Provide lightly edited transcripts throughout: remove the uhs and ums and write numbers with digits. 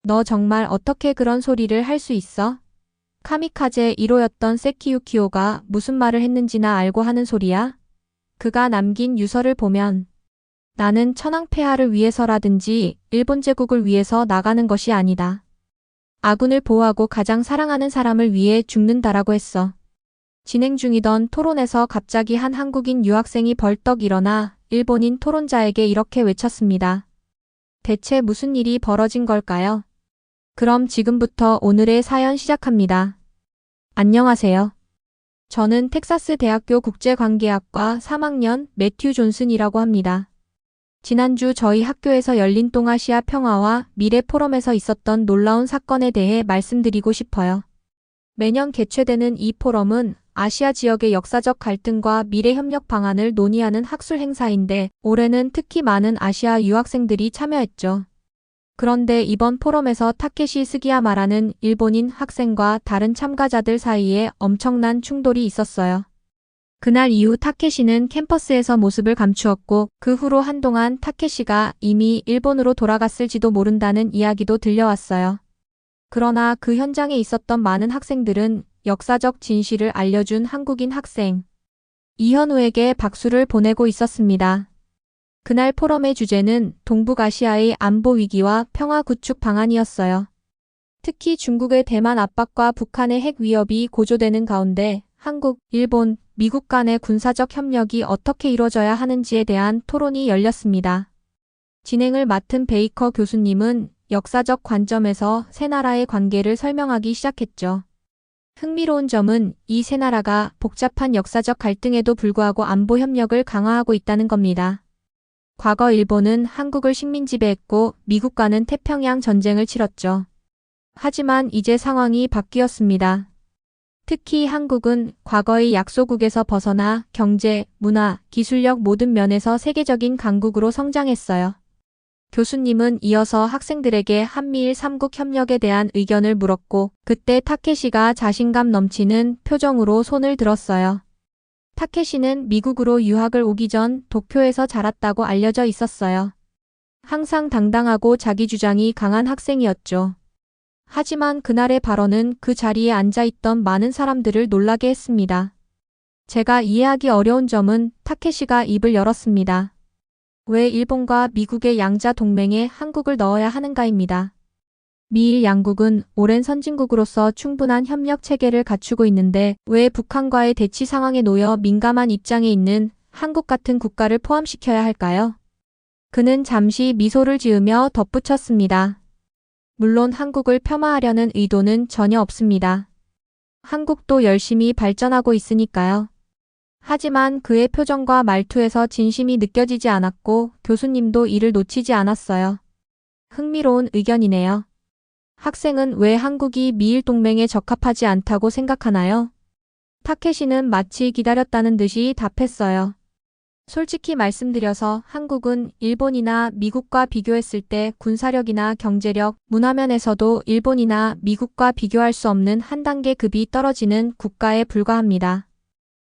너 정말 어떻게 그런 소리를 할 수 있어? 카미카제 1호였던 세키유키오가 무슨 말을 했는지나 알고 하는 소리야? 그가 남긴 유서를 보면 나는 천황폐하를 위해서라든지 일본 제국을 위해서 나가는 것이 아니다. 아군을 보호하고 가장 사랑하는 사람을 위해 죽는다라고 했어. 진행 중이던 토론에서 갑자기 한 한국인 유학생이 벌떡 일어나 일본인 토론자에게 이렇게 외쳤습니다. 대체 무슨 일이 벌어진 걸까요? 그럼 지금부터 오늘의 사연 시작합니다. 안녕하세요. 저는 텍사스 대학교 국제관계학과 3학년 매튜 존슨이라고 합니다. 지난주 저희 학교에서 열린 동아시아 평화와 미래 포럼에서 있었던 놀라운 사건에 대해 말씀드리고 싶어요. 매년 개최되는 이 포럼은 아시아 지역의 역사적 갈등과 미래 협력 방안을 논의하는 학술 행사인데 올해는 특히 많은 아시아 유학생들이 참여했죠. 그런데 이번 포럼에서 타케시 스기야마라는 일본인 학생과 다른 참가자들 사이에 엄청난 충돌이 있었어요. 그날 이후 타케시는 캠퍼스에서 모습을 감추었고 그 후로 한동안 타케시가 이미 일본으로 돌아갔을지도 모른다는 이야기도 들려왔어요. 그러나 그 현장에 있었던 많은 학생들은 역사적 진실을 알려준 한국인 학생 이현우에게 박수를 보내고 있었습니다. 그날 포럼의 주제는 동북아시아의 안보 위기와 평화 구축 방안이었어요. 특히 중국의 대만 압박과 북한의 핵 위협이 고조되는 가운데 한국, 일본, 미국 간의 군사적 협력이 어떻게 이루어져야 하는지에 대한 토론이 열렸습니다. 진행을 맡은 베이커 교수님은 역사적 관점에서 세 나라의 관계를 설명하기 시작했죠. 흥미로운 점은 이 세 나라가 복잡한 역사적 갈등에도 불구하고 안보 협력을 강화하고 있다는 겁니다. 과거 일본은 한국을 식민지배했고 미국과는 태평양 전쟁을 치렀죠. 하지만 이제 상황이 바뀌었습니다. 특히 한국은 과거의 약소국에서 벗어나 경제, 문화, 기술력 모든 면에서 세계적인 강국으로 성장했어요. 교수님은 이어서 학생들에게 한미일 3국 협력에 대한 의견을 물었고 그때 타케시가 자신감 넘치는 표정으로 손을 들었어요. 타케시는 미국으로 유학을 오기 전 도쿄에서 자랐다고 알려져 있었어요. 항상 당당하고 자기 주장이 강한 학생이었죠. 하지만 그날의 발언은 그 자리에 앉아있던 많은 사람들을 놀라게 했습니다. 제가 이해하기 어려운 점은 타케시가 입을 열었습니다. 왜 일본과 미국의 양자 동맹에 한국을 넣어야 하는가입니다. 미일 양국은 오랜 선진국으로서 충분한 협력 체계를 갖추고 있는데 왜 북한과의 대치 상황에 놓여 민감한 입장에 있는 한국 같은 국가를 포함시켜야 할까요? 그는 잠시 미소를 지으며 덧붙였습니다. 물론 한국을 폄하하려는 의도는 전혀 없습니다. 한국도 열심히 발전하고 있으니까요. 하지만 그의 표정과 말투에서 진심이 느껴지지 않았고 교수님도 이를 놓치지 않았어요. 흥미로운 의견이네요. 학생은 왜 한국이 미일 동맹에 적합하지 않다고 생각하나요? 타케시는 마치 기다렸다는 듯이 답했어요. 솔직히 말씀드려서 한국은 일본이나 미국과 비교했을 때 군사력이나 경제력, 문화면에서도 일본이나 미국과 비교할 수 없는 한 단계 급이 떨어지는 국가에 불과합니다.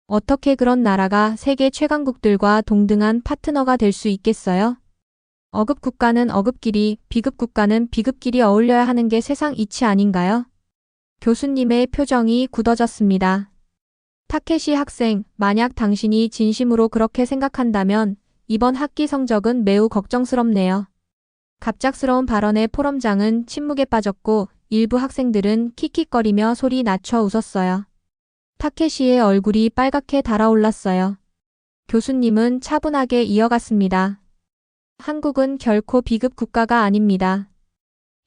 어떻게 그런 나라가 세계 최강국들과 동등한 파트너가 될 수 있겠어요? 어급 국가는 어급끼리, 비급 국가는 비급끼리 어울려야 하는 게 세상 이치 아닌가요? 교수님의 표정이 굳어졌습니다. 타케시 학생, 만약 당신이 진심으로 그렇게 생각한다면 이번 학기 성적은 매우 걱정스럽네요. 갑작스러운 발언에 포럼장은 침묵에 빠졌고 일부 학생들은 킥킥거리며 소리 낮춰 웃었어요. 타케시의 얼굴이 빨갛게 달아올랐어요. 교수님은 차분하게 이어갔습니다. 한국은 결코 비급 국가가 아닙니다.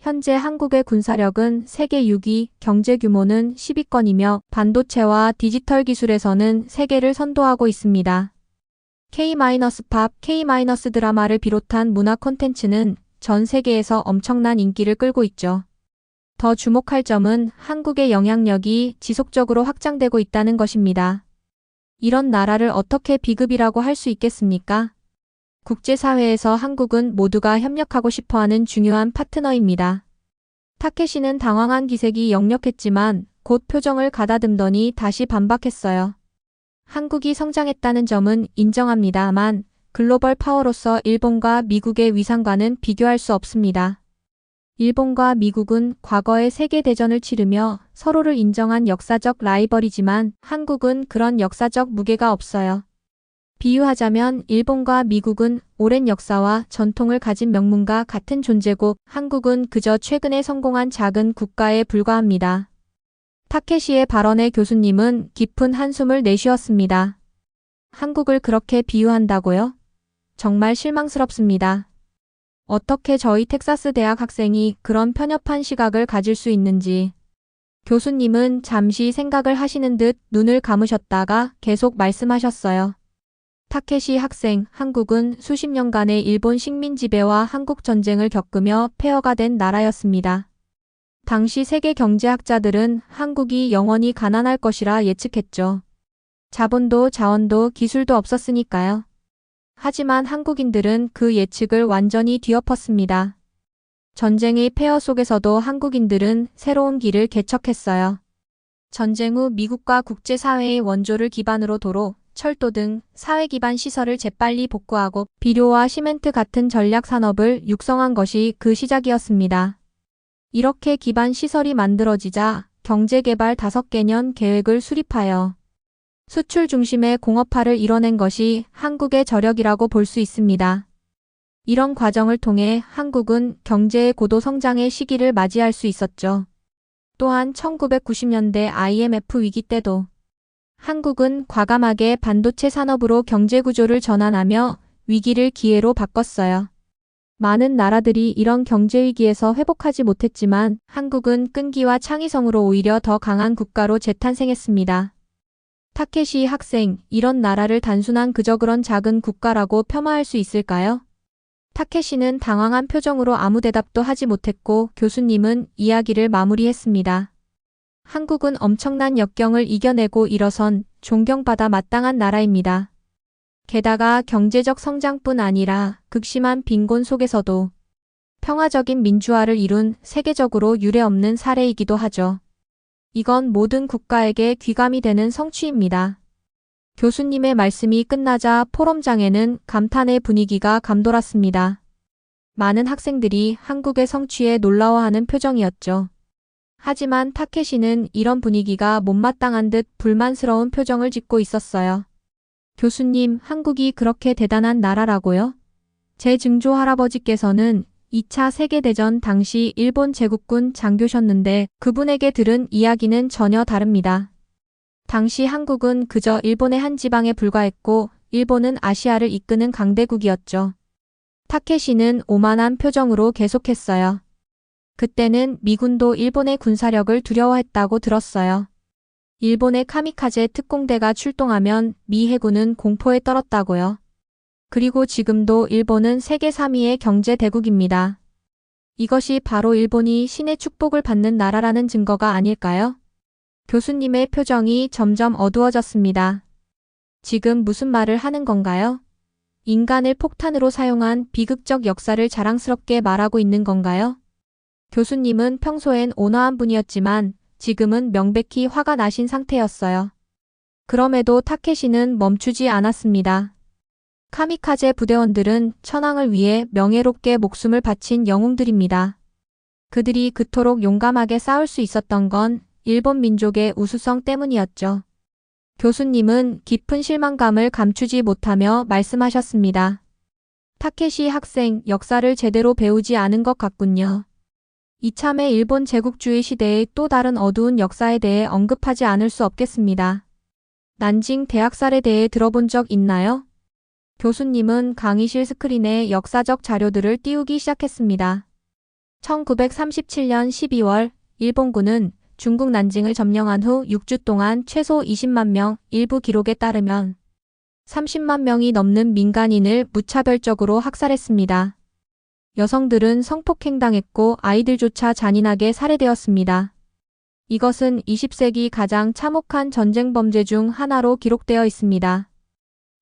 현재 한국의 군사력은 세계 6위, 경제 규모는 10위권이며 반도체와 디지털 기술에서는 세계를 선도하고 있습니다. K-팝, K-드라마를 비롯한 문화 콘텐츠는 전 세계에서 엄청난 인기를 끌고 있죠. 더 주목할 점은 한국의 영향력이 지속적으로 확장되고 있다는 것입니다. 이런 나라를 어떻게 비급이라고 할 수 있겠습니까? 국제사회에서 한국은 모두가 협력하고 싶어하는 중요한 파트너입니다. 타케시는 당황한 기색이 역력했지만 곧 표정을 가다듬더니 다시 반박했어요. 한국이 성장했다는 점은 인정합니다만 글로벌 파워로서 일본과 미국의 위상과는 비교할 수 없습니다. 일본과 미국은 과거에 세계대전을 치르며 서로를 인정한 역사적 라이벌이지만 한국은 그런 역사적 무게가 없어요. 비유하자면 일본과 미국은 오랜 역사와 전통을 가진 명문과 같은 존재고 한국은 그저 최근에 성공한 작은 국가에 불과합니다. 타케시의 발언에 교수님은 깊은 한숨을 내쉬었습니다. 한국을 그렇게 비유한다고요? 정말 실망스럽습니다. 어떻게 저희 텍사스 대학 학생이 그런 편협한 시각을 가질 수 있는지. 교수님은 잠시 생각을 하시는 듯 눈을 감으셨다가 계속 말씀하셨어요. 타케시 학생, 한국은 수십 년간의 일본 식민 지배와 한국 전쟁을 겪으며 폐허가 된 나라였습니다. 당시 세계 경제학자들은 한국이 영원히 가난할 것이라 예측했죠. 자본도 자원도 기술도 없었으니까요. 하지만 한국인들은 그 예측을 완전히 뒤엎었습니다. 전쟁의 폐허 속에서도 한국인들은 새로운 길을 개척했어요. 전쟁 후 미국과 국제사회의 원조를 기반으로 도로, 철도 등 사회 기반 시설을 재빨리 복구하고 비료와 시멘트 같은 전략 산업을 육성한 것이 그 시작이었습니다. 이렇게 기반 시설이 만들어지자 경제개발 5개년 계획을 수립하여 수출 중심의 공업화를 이뤄낸 것이 한국의 저력이라고 볼 수 있습니다. 이런 과정을 통해 한국은 경제의 고도 성장의 시기를 맞이할 수 있었죠. 또한 1990년대 IMF 위기 때도 한국은 과감하게 반도체 산업으로 경제 구조를 전환하며 위기를 기회로 바꿨어요. 많은 나라들이 이런 경제 위기에서 회복하지 못했지만 한국은 끈기와 창의성으로 오히려 더 강한 국가로 재탄생했습니다. 타케시 학생, 이런 나라를 단순한 그저 그런 작은 국가라고 폄하할 수 있을까요? 타케시는 당황한 표정으로 아무 대답도 하지 못했고 교수님은 이야기를 마무리했습니다. 한국은 엄청난 역경을 이겨내고 일어선 존경받아 마땅한 나라입니다. 게다가 경제적 성장뿐 아니라 극심한 빈곤 속에서도 평화적인 민주화를 이룬 세계적으로 유례없는 사례이기도 하죠. 이건 모든 국가에게 귀감이 되는 성취입니다. 교수님의 말씀이 끝나자 포럼장에는 감탄의 분위기가 감돌았습니다. 많은 학생들이 한국의 성취에 놀라워하는 표정이었죠. 하지만 타케시는 이런 분위기가 못마땅한 듯 불만스러운 표정을 짓고 있었어요. 교수님, 한국이 그렇게 대단한 나라라고요? 제 증조 할아버지께서는 2차 세계대전 당시 일본 제국군 장교셨는데 그분에게 들은 이야기는 전혀 다릅니다. 당시 한국은 그저 일본의 한 지방에 불과했고 일본은 아시아를 이끄는 강대국이었죠. 타케시는 오만한 표정으로 계속했어요. 그때는 미군도 일본의 군사력을 두려워했다고 들었어요. 일본의 카미카제 특공대가 출동하면 미 해군은 공포에 떨었다고요. 그리고 지금도 일본은 세계 3위의 경제 대국입니다. 이것이 바로 일본이 신의 축복을 받는 나라라는 증거가 아닐까요? 교수님의 표정이 점점 어두워졌습니다. 지금 무슨 말을 하는 건가요? 인간을 폭탄으로 사용한 비극적 역사를 자랑스럽게 말하고 있는 건가요? 교수님은 평소엔 온화한 분이었지만 지금은 명백히 화가 나신 상태였어요. 그럼에도 타케시는 멈추지 않았습니다. 카미카제 부대원들은 천황을 위해 명예롭게 목숨을 바친 영웅들입니다. 그들이 그토록 용감하게 싸울 수 있었던 건 일본 민족의 우수성 때문이었죠. 교수님은 깊은 실망감을 감추지 못하며 말씀하셨습니다. 타케시 학생, 역사를 제대로 배우지 않은 것 같군요. 이참에 일본 제국주의 시대의 또 다른 어두운 역사에 대해 언급하지 않을 수 없겠습니다. 난징 대학살에 대해 들어본 적 있나요? 교수님은 강의실 스크린에 역사적 자료들을 띄우기 시작했습니다. 1937년 12월 일본군은 중국 난징을 점령한 후 6주 동안 최소 20만 명, 일부 기록에 따르면 30만 명이 넘는 민간인을 무차별적으로 학살했습니다. 여성들은 성폭행당했고 아이들조차 잔인하게 살해되었습니다. 이것은 20세기 가장 참혹한 전쟁 범죄 중 하나로 기록되어 있습니다.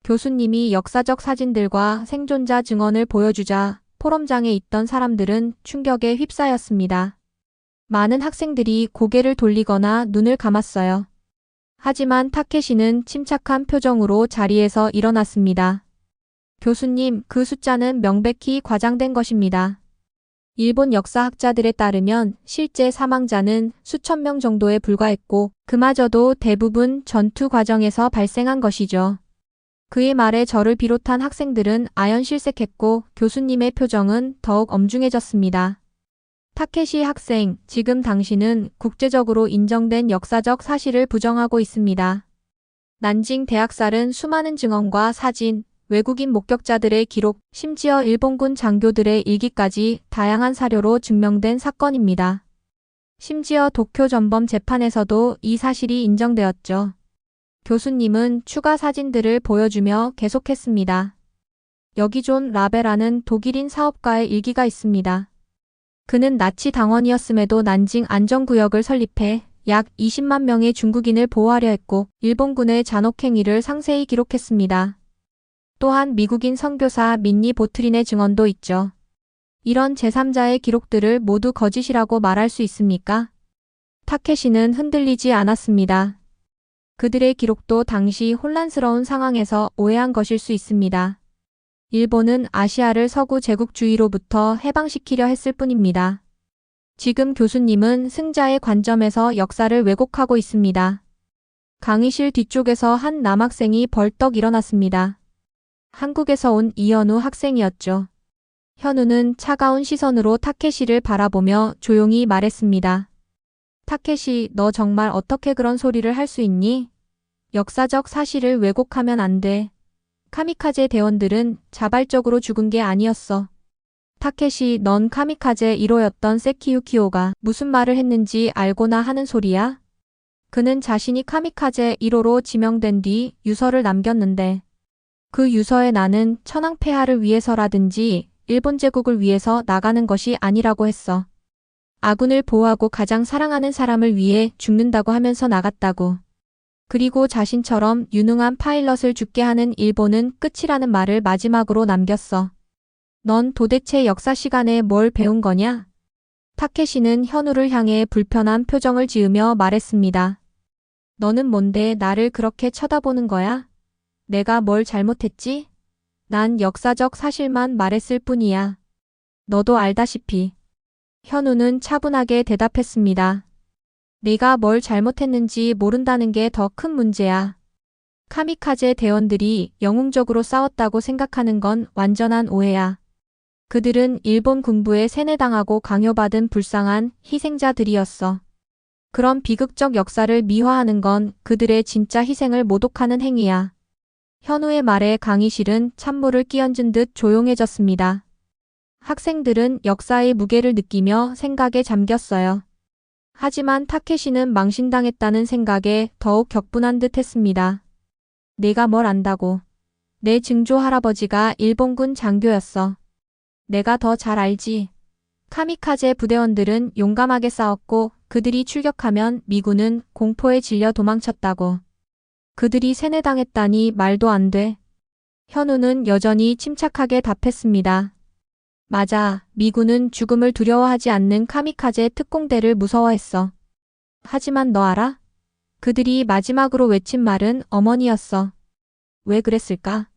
교수님이 역사적 사진들과 생존자 증언을 보여주자 포럼장에 있던 사람들은 충격에 휩싸였습니다. 많은 학생들이 고개를 돌리거나 눈을 감았어요. 하지만 타케시는 침착한 표정으로 자리에서 일어났습니다. 교수님, 그 숫자는 명백히 과장된 것입니다. 일본 역사학자들에 따르면 실제 사망자는 수천 명 정도에 불과했고 그마저도 대부분 전투 과정에서 발생한 것이죠. 그의 말에 저를 비롯한 학생들은 아연실색했고 교수님의 표정은 더욱 엄중해졌습니다. 타케시 학생, 지금 당신은 국제적으로 인정된 역사적 사실을 부정하고 있습니다. 난징 대학살은 수많은 증언과 사진, 외국인 목격자들의 기록, 심지어 일본군 장교들의 일기까지 다양한 사료로 증명된 사건입니다. 심지어 도쿄 전범 재판에서도 이 사실이 인정되었죠. 교수님은 추가 사진들을 보여주며 계속했습니다. 여기 존 라베라는 독일인 사업가의 일기가 있습니다. 그는 나치 당원이었음에도 난징 안전구역을 설립해 약 20만 명의 중국인을 보호하려 했고 일본군의 잔혹행위를 상세히 기록했습니다. 또한 미국인 선교사 민니 보트린의 증언도 있죠. 이런 제3자의 기록들을 모두 거짓이라고 말할 수 있습니까? 타케시는 흔들리지 않았습니다. 그들의 기록도 당시 혼란스러운 상황에서 오해한 것일 수 있습니다. 일본은 아시아를 서구 제국주의로부터 해방시키려 했을 뿐입니다. 지금 교수님은 승자의 관점에서 역사를 왜곡하고 있습니다. 강의실 뒤쪽에서 한 남학생이 벌떡 일어났습니다. 한국에서 온 이현우 학생이었죠. 현우는 차가운 시선으로 타케시를 바라보며 조용히 말했습니다. 타케시, 너 정말 어떻게 그런 소리를 할 수 있니? 역사적 사실을 왜곡하면 안 돼. 카미카제 대원들은 자발적으로 죽은 게 아니었어. 타케시, 넌 카미카제 1호였던 세키유키오가 무슨 말을 했는지 알고나 하는 소리야? 그는 자신이 카미카제 1호로 지명된 뒤 유서를 남겼는데 그 유서에 나는 천황폐하를 위해서라든지 일본 제국을 위해서 나가는 것이 아니라고 했어. 아군을 보호하고 가장 사랑하는 사람을 위해 죽는다고 하면서 나갔다고. 그리고 자신처럼 유능한 파일럿을 죽게 하는 일본은 끝이라는 말을 마지막으로 남겼어. 넌 도대체 역사 시간에 뭘 배운 거냐? 타케시는 현우를 향해 불편한 표정을 지으며 말했습니다. 너는 뭔데 나를 그렇게 쳐다보는 거야? 내가 뭘 잘못했지? 난 역사적 사실만 말했을 뿐이야. 너도 알다시피. 현우는 차분하게 대답했습니다. 네가 뭘 잘못했는지 모른다는 게 더 큰 문제야. 카미카제 대원들이 영웅적으로 싸웠다고 생각하는 건 완전한 오해야. 그들은 일본 군부에 세뇌당하고 강요받은 불쌍한 희생자들이었어. 그런 비극적 역사를 미화하는 건 그들의 진짜 희생을 모독하는 행위야. 현우의 말에 강의실은 찬물을 끼얹은 듯 조용해졌습니다. 학생들은 역사의 무게를 느끼며 생각에 잠겼어요. 하지만 타케시는 망신당했다는 생각에 더욱 격분한 듯 했습니다. 내가 뭘 안다고. 내 증조 할아버지가 일본군 장교였어. 내가 더 잘 알지. 카미카제 부대원들은 용감하게 싸웠고 그들이 출격하면 미군은 공포에 질려 도망쳤다고. 그들이 세뇌당했다니 말도 안 돼. 현우는 여전히 침착하게 답했습니다. 맞아, 미군은 죽음을 두려워하지 않는 카미카제 특공대를 무서워했어. 하지만 너 알아? 그들이 마지막으로 외친 말은 어머니였어. 왜 그랬을까?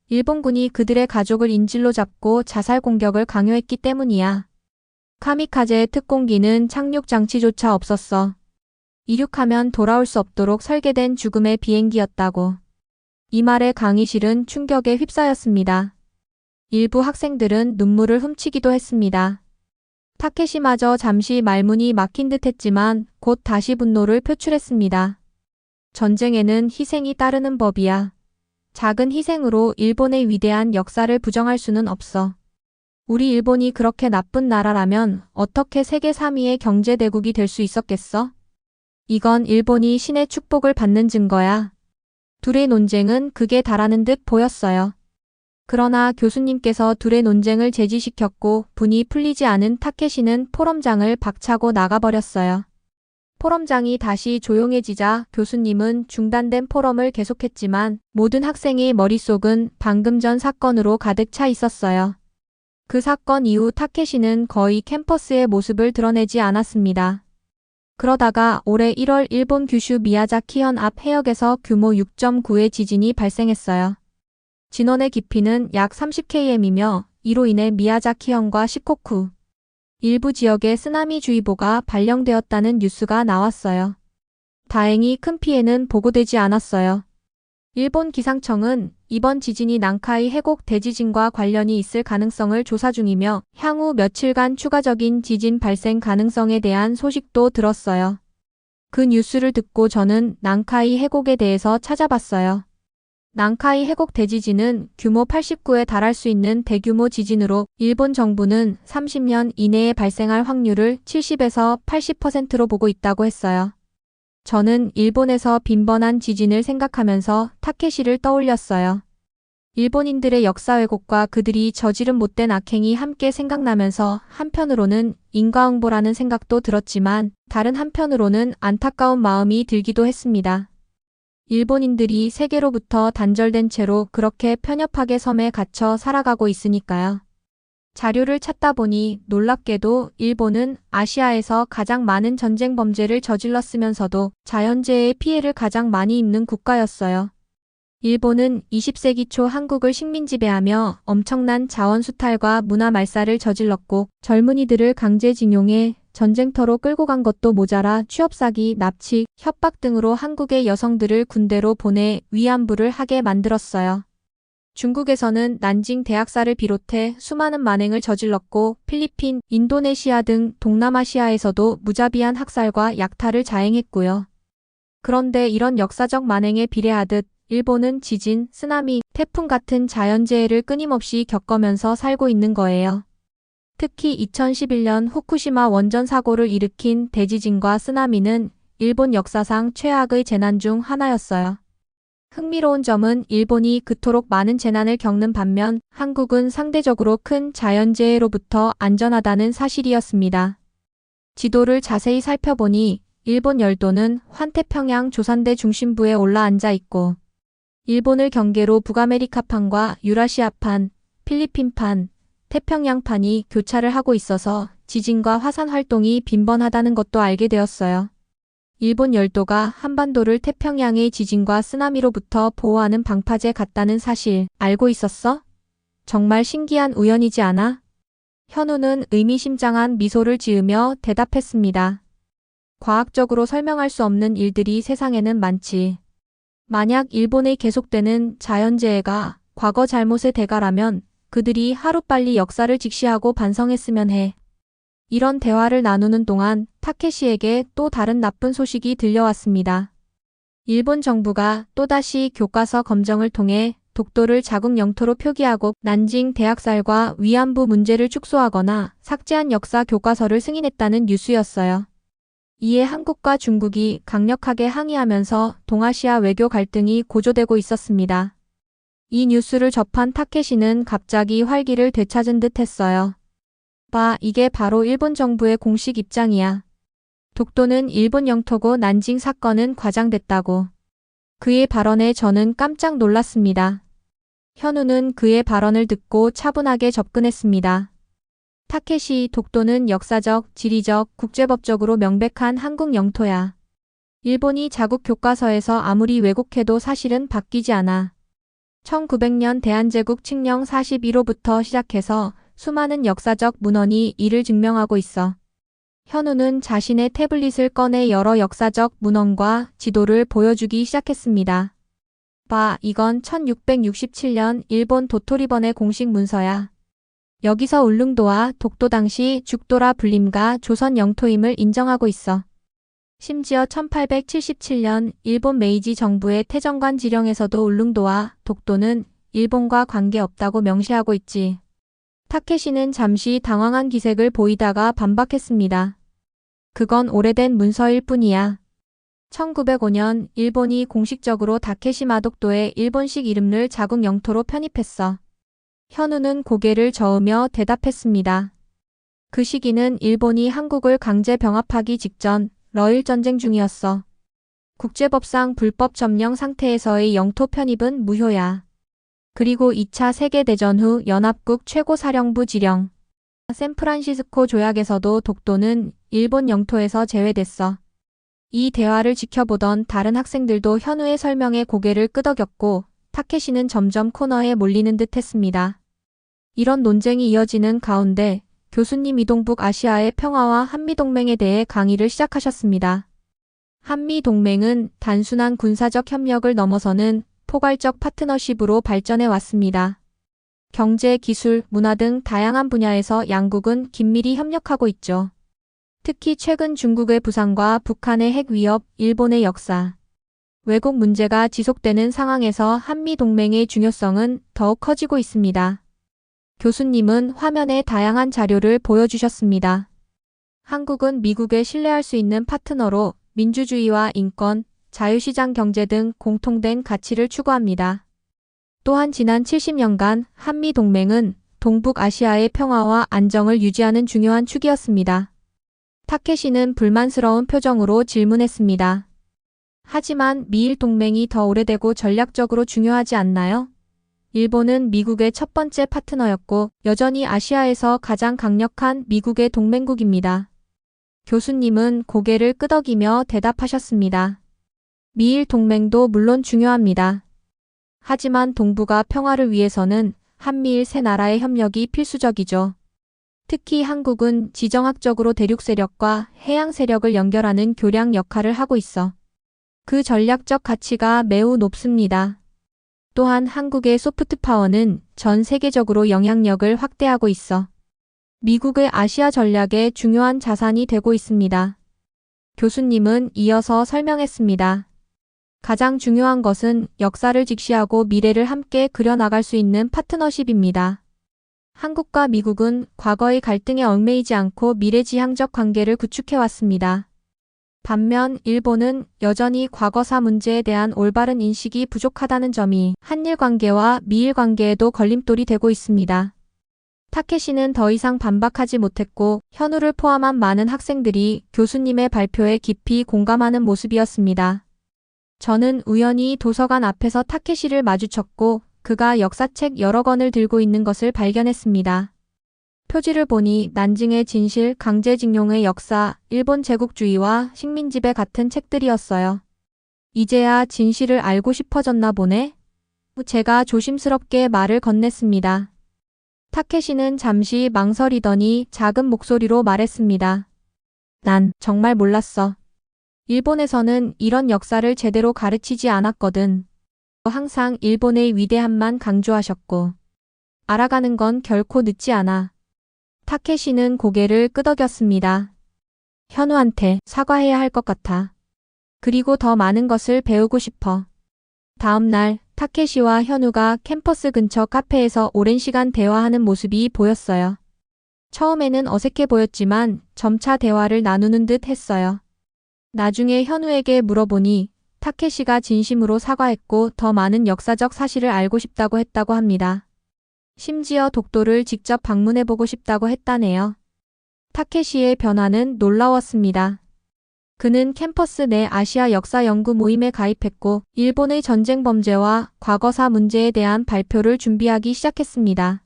일본군이 그들의 가족을 인질로 잡고 자살 공격을 강요했기 때문이야. 카미카제 특공기는 착륙 장치조차 없었어. 이륙하면 돌아올 수 없도록 설계된 죽음의 비행기였다고. 이 말에 강의실은 충격에 휩싸였습니다. 일부 학생들은 눈물을 훔치기도 했습니다. 타케시마저 잠시 말문이 막힌 듯 했지만 곧 다시 분노를 표출했습니다. 전쟁에는 희생이 따르는 법이야. 작은 희생으로 일본의 위대한 역사를 부정할 수는 없어. 우리 일본이 그렇게 나쁜 나라라면 어떻게 세계 3위의 경제대국이 될 수 있었겠어? 이건 일본이 신의 축복을 받는 증거야. 둘의 논쟁은 극에 달하는 듯 보였어요. 그러나 교수님께서 둘의 논쟁을 제지시켰고 분이 풀리지 않은 타케시는 포럼장을 박차고 나가버렸어요. 포럼장이 다시 조용해지자 교수님은 중단된 포럼을 계속했지만 모든 학생의 머릿속은 방금 전 사건으로 가득 차 있었어요. 그 사건 이후 타케시는 거의 캠퍼스의 모습을 드러내지 않았습니다. 그러다가 올해 1월 일본 규슈 미야자키현 앞 해역에서 규모 6.9의 지진이 발생했어요. 진원의 깊이는 약 30km이며 이로 인해 미야자키현과 시코쿠, 일부 지역에 쓰나미주의보가 발령되었다는 뉴스가 나왔어요. 다행히 큰 피해는 보고되지 않았어요. 일본 기상청은 이번 지진이 난카이 해곡 대지진과 관련이 있을 가능성을 조사 중이며 향후 며칠간 추가적인 지진 발생 가능성에 대한 소식도 들었어요. 그 뉴스를 듣고 저는 난카이 해곡에 대해서 찾아봤어요. 난카이 해곡 대지진은 규모 89에 달할 수 있는 대규모 지진으로 일본 정부는 30년 이내에 발생할 확률을 70에서 80%로 보고 있다고 했어요. 저는 일본에서 빈번한 지진을 생각하면서 타케시를 떠올렸어요. 일본인들의 역사 왜곡과 그들이 저지른 못된 악행이 함께 생각나면서 한편으로는 인과응보라는 생각도 들었지만 다른 한편으로는 안타까운 마음이 들기도 했습니다. 일본인들이 세계로부터 단절된 채로 그렇게 편협하게 섬에 갇혀 살아가고 있으니까요. 자료를 찾다 보니 놀랍게도 일본은 아시아에서 가장 많은 전쟁 범죄를 저질렀으면서도 자연재해의 피해를 가장 많이 입는 국가였어요. 일본은 20세기 초 한국을 식민지배하며 엄청난 자원 수탈과 문화 말살을 저질렀고 젊은이들을 강제징용해 전쟁터로 끌고 간 것도 모자라 취업사기, 납치, 협박 등으로 한국의 여성들을 군대로 보내 위안부를 하게 만들었어요. 중국에서는 난징 대학살을 비롯해 수많은 만행을 저질렀고 필리핀, 인도네시아 등 동남아시아에서도 무자비한 학살과 약탈을 자행했고요. 그런데 이런 역사적 만행에 비례하듯 일본은 지진, 쓰나미, 태풍 같은 자연재해를 끊임없이 겪으면서 살고 있는 거예요. 특히 2011년 후쿠시마 원전 사고를 일으킨 대지진과 쓰나미는 일본 역사상 최악의 재난 중 하나였어요. 흥미로운 점은 일본이 그토록 많은 재난을 겪는 반면 한국은 상대적으로 큰 자연재해로부터 안전하다는 사실이었습니다. 지도를 자세히 살펴보니 일본 열도는 환태평양 조산대 중심부에 올라앉아 있고 일본을 경계로 북아메리카판과 유라시아판, 필리핀판, 태평양판이 교차를 하고 있어서 지진과 화산 활동이 빈번하다는 것도 알게 되었어요. 일본 열도가 한반도를 태평양의 지진과 쓰나미로부터 보호하는 방파제 같다는 사실 알고 있었어? 정말 신기한 우연이지 않아? 현우는 의미심장한 미소를 지으며 대답했습니다. 과학적으로 설명할 수 없는 일들이 세상에는 많지. 만약 일본의 계속되는 자연재해가 과거 잘못의 대가라면 그들이 하루빨리 역사를 직시하고 반성했으면 해. 이런 대화를 나누는 동안 타케시에게 또 다른 나쁜 소식이 들려왔습니다. 일본 정부가 또다시 교과서 검정을 통해 독도를 자국 영토로 표기하고 난징 대학살과 위안부 문제를 축소하거나 삭제한 역사 교과서를 승인했다는 뉴스였어요. 이에 한국과 중국이 강력하게 항의하면서 동아시아 외교 갈등이 고조되고 있었습니다. 이 뉴스를 접한 타케시는 갑자기 활기를 되찾은 듯 했어요. 봐, 이게 바로 일본 정부의 공식 입장이야. 독도는 일본 영토고 난징 사건은 과장됐다고. 그의 발언에 저는 깜짝 놀랐습니다. 현우는 그의 발언을 듣고 차분하게 접근했습니다. 타케시, 독도는 역사적, 지리적, 국제법적으로 명백한 한국 영토야. 일본이 자국 교과서에서 아무리 왜곡해도 사실은 바뀌지 않아. 1900년 대한제국 칙령 41호부터 시작해서 수많은 역사적 문헌이 이를 증명하고 있어. 현우는 자신의 태블릿을 꺼내 여러 역사적 문헌과 지도를 보여주기 시작했습니다. 봐, 이건 1667년 일본 도토리번의 공식 문서야. 여기서 울릉도와 독도 당시 죽도라 불림가 조선 영토임을 인정하고 있어. 심지어 1877년 일본 메이지 정부의 태정관 지령에서도 울릉도와 독도는 일본과 관계없다고 명시하고 있지. 타케시는 잠시 당황한 기색을 보이다가 반박했습니다. 그건 오래된 문서일 뿐이야. 1905년 일본이 공식적으로 다케시마 독도의 일본식 이름을 자국 영토로 편입했어. 현우는 고개를 저으며 대답했습니다. 그 시기는 일본이 한국을 강제 병합하기 직전 러일 전쟁 중이었어. 국제법상 불법 점령 상태에서의 영토 편입은 무효야. 그리고 2차 세계대전 후 연합국 최고사령부 지령, 샌프란시스코 조약에서도 독도는 일본 영토에서 제외됐어. 이 대화를 지켜보던 다른 학생들도 현우의 설명에 고개를 끄덕였고 타케시는 점점 코너에 몰리는 듯 했습니다. 이런 논쟁이 이어지는 가운데 교수님 이동북 아시아의 평화와 한미동맹에 대해 강의를 시작하셨습니다. 한미동맹은 단순한 군사적 협력을 넘어서는 포괄적 파트너십으로 발전해 왔습니다. 경제, 기술, 문화 등 다양한 분야에서 양국은 긴밀히 협력하고 있죠. 특히 최근 중국의 부상과 북한의 핵 위협, 일본의 역사, 왜곡 문제가 지속되는 상황에서 한미동맹의 중요성은 더욱 커지고 있습니다. 교수님은 화면에 다양한 자료를 보여주셨습니다. 한국은 미국에 신뢰할 수 있는 파트너로 민주주의와 인권, 자유시장 경제 등 공통된 가치를 추구합니다. 또한 지난 70년간 한미동맹은 동북아시아의 평화와 안정을 유지하는 중요한 축이었습니다. 타케시는 불만스러운 표정으로 질문했습니다. 하지만 미일 동맹이 더 오래되고 전략적으로 중요하지 않나요? 일본은 미국의 첫 번째 파트너였고 여전히 아시아에서 가장 강력한 미국의 동맹국입니다. 교수님은 고개를 끄덕이며 대답하셨습니다. 미일 동맹도 물론 중요합니다. 하지만 동북아 평화를 위해서는 한미일 세 나라의 협력이 필수적이죠. 특히 한국은 지정학적으로 대륙 세력과 해양 세력을 연결하는 교량 역할을 하고 있어 그 전략적 가치가 매우 높습니다. 또한 한국의 소프트 파워는 전 세계적으로 영향력을 확대하고 있어 미국의 아시아 전략의 중요한 자산이 되고 있습니다. 교수님은 이어서 설명했습니다. 가장 중요한 것은 역사를 직시하고 미래를 함께 그려나갈 수 있는 파트너십입니다. 한국과 미국은 과거의 갈등에 얽매이지 않고 미래지향적 관계를 구축해왔습니다. 반면 일본은 여전히 과거사 문제에 대한 올바른 인식이 부족하다는 점이 한일 관계와 미일 관계에도 걸림돌이 되고 있습니다. 타케시는 더 이상 반박하지 못했고 현우를 포함한 많은 학생들이 교수님의 발표에 깊이 공감하는 모습이었습니다. 저는 우연히 도서관 앞에서 타케시를 마주쳤고 그가 역사책 여러 권을 들고 있는 것을 발견했습니다. 표지를 보니 난징의 진실, 강제징용의 역사, 일본 제국주의와 식민지배 같은 책들이었어요. 이제야 진실을 알고 싶어졌나 보네? 제가 조심스럽게 말을 건넸습니다. 타케시는 잠시 망설이더니 작은 목소리로 말했습니다. 난 정말 몰랐어. 일본에서는 이런 역사를 제대로 가르치지 않았거든. 항상 일본의 위대함만 강조하셨고 알아가는 건 결코 늦지 않아. 타케시는 고개를 끄덕였습니다. 현우한테 사과해야 할 것 같아. 그리고 더 많은 것을 배우고 싶어. 다음 날 타케시와 현우가 캠퍼스 근처 카페에서 오랜 시간 대화하는 모습이 보였어요. 처음에는 어색해 보였지만 점차 대화를 나누는 듯 했어요. 나중에 현우에게 물어보니 타케시가 진심으로 사과했고 더 많은 역사적 사실을 알고 싶다고 했다고 합니다. 심지어 독도를 직접 방문해보고 싶다고 했다네요. 타케시의 변화는 놀라웠습니다. 그는 캠퍼스 내 아시아 역사 연구 모임에 가입했고 일본의 전쟁 범죄와 과거사 문제에 대한 발표를 준비하기 시작했습니다.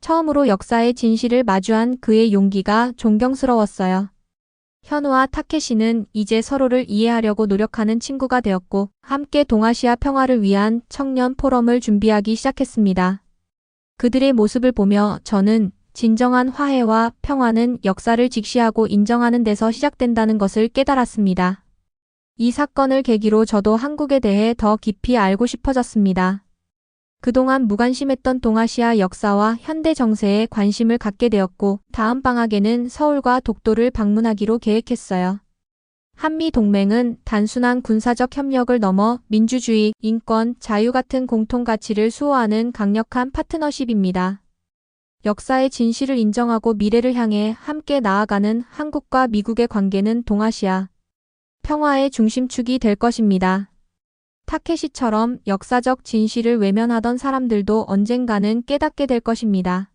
처음으로 역사의 진실을 마주한 그의 용기가 존경스러웠어요. 현우와 타케시는 이제 서로를 이해하려고 노력하는 친구가 되었고 함께 동아시아 평화를 위한 청년 포럼을 준비하기 시작했습니다. 그들의 모습을 보며 저는 진정한 화해와 평화는 역사를 직시하고 인정하는 데서 시작된다는 것을 깨달았습니다. 이 사건을 계기로 저도 한국에 대해 더 깊이 알고 싶어졌습니다. 그동안 무관심했던 동아시아 역사와 현대 정세에 관심을 갖게 되었고 다음 방학에는 서울과 독도를 방문하기로 계획했어요. 한미동맹은 단순한 군사적 협력을 넘어 민주주의, 인권, 자유 같은 공통가치를 수호하는 강력한 파트너십입니다. 역사의 진실을 인정하고 미래를 향해 함께 나아가는 한국과 미국의 관계는 동아시아 평화의 중심축이 될 것입니다. 타케시처럼 역사적 진실을 외면하던 사람들도 언젠가는 깨닫게 될 것입니다.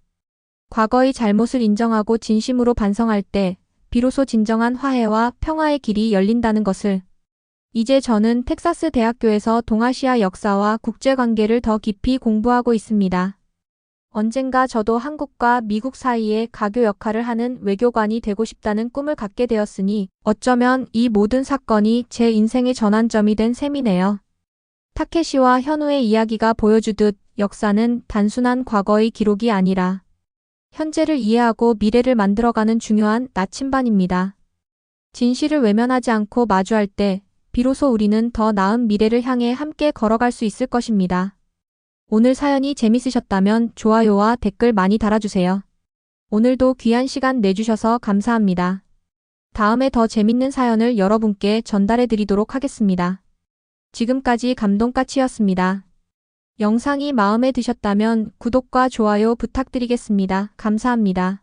과거의 잘못을 인정하고 진심으로 반성할 때 비로소 진정한 화해와 평화의 길이 열린다는 것을 이제 저는 텍사스 대학교에서 동아시아 역사와 국제관계를 더 깊이 공부하고 있습니다. 언젠가 저도 한국과 미국 사이에 가교 역할을 하는 외교관이 되고 싶다는 꿈을 갖게 되었으니 어쩌면 이 모든 사건이 제 인생의 전환점이 된 셈이네요. 타케시와 현우의 이야기가 보여주듯 역사는 단순한 과거의 기록이 아니라 현재를 이해하고 미래를 만들어가는 중요한 나침반입니다. 진실을 외면하지 않고 마주할 때 비로소 우리는 더 나은 미래를 향해 함께 걸어갈 수 있을 것입니다. 오늘 사연이 재밌으셨다면 좋아요와 댓글 많이 달아주세요. 오늘도 귀한 시간 내주셔서 감사합니다. 다음에 더 재밌는 사연을 여러분께 전달해 드리도록 하겠습니다. 지금까지 감동까치였습니다. 영상이 마음에 드셨다면 구독과 좋아요 부탁드리겠습니다. 감사합니다.